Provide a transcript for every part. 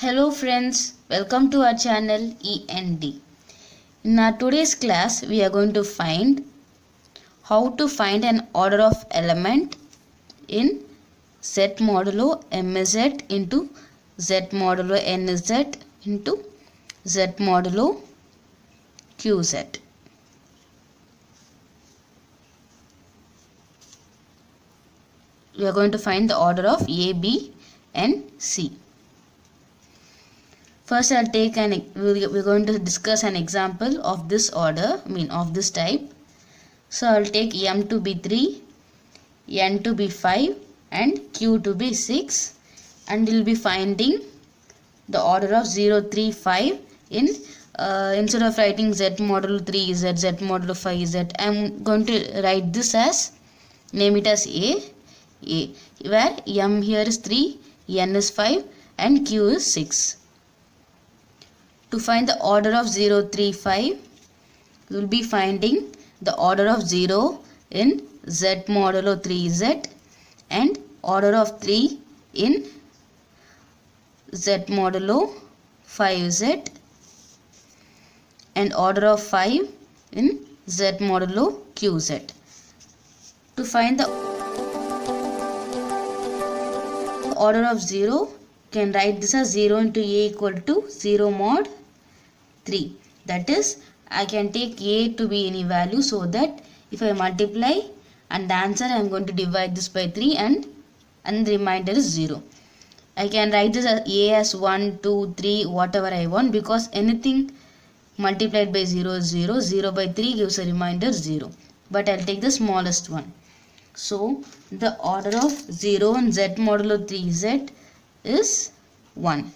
Hello friends, welcome to our channel END. In our today's class, we are going to find how to find an order of element in Z modulo MZ into Z modulo NZ into Z modulo QZ. We are going to find the order of A, B and C. First, we're going to discuss an example of this order, of this type. So, I'll take M to be 3, N to be 5 and Q to be 6, and we'll be finding the order of 0, 3, 5 in, instead of writing Z modulo 3 Z, Z modulo 5 Z, I'm going to write this as, name it as A, where M here is 3, N is 5 and Q is 6. To find the order of 0, 3, 5, we will be finding the order of 0 in Z modulo 3Z and order of 3 in Z modulo 5Z and order of 5 in Z modulo QZ. To find the order of 0, can write this as 0 into A equal to 0 mod 3. That is, I can take A to be any value, so that if I multiply and the answer, I am going to divide this by 3 and the remainder is 0. I can write this as A as 1, 2, 3, whatever I want, because anything multiplied by 0 is 0. 0 by 3 gives a remainder 0. But I will take the smallest one. So, the order of 0 in Z modulo 3Z is 1.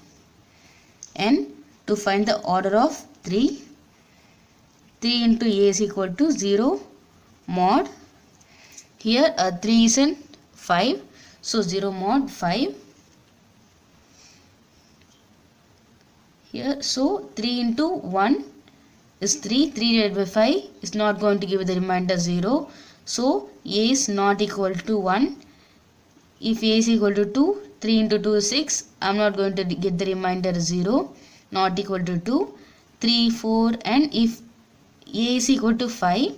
And to find the order of 3 into A is equal to 0 mod, here 3 is in 5, so 0 mod 5 here, so 3 into 1 is 3, 3 divided by 5 is not going to give the remainder 0, so A is not equal to 1. If A is equal to 2, 3 into 2 is 6, I am not going to get the remainder 0, not equal to 2, 3, 4, and if A is equal to 5, you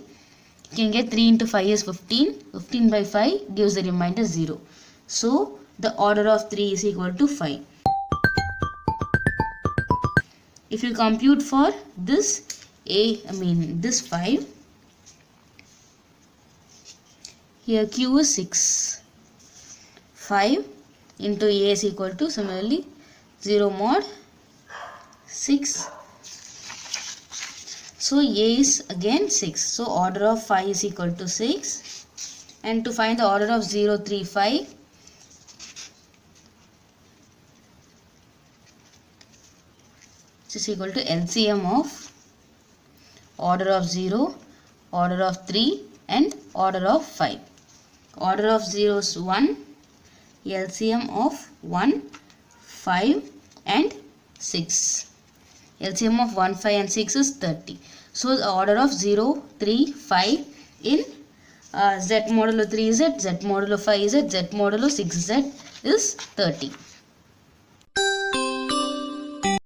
can get 3 into 5 is 15, 15 by 5 gives the remainder 0. So, the order of 3 is equal to 5. If you compute for this this 5, here Q is 6, 5 into A is equal to, similarly, 0 mod 6. So, A is again 6. So, order of 5 is equal to 6. And to find the order of 0, 3, 5, which is equal to LCM of order of 0, order of 3 and order of 5. Order of 0 is 1, LCM of 1, 5 and 6. LCM of 1, 5 and 6 is 30. So, the order of 0, 3, 5 in Z modulo 3Z, Z modulo 5Z, Z modulo 6Z is 30.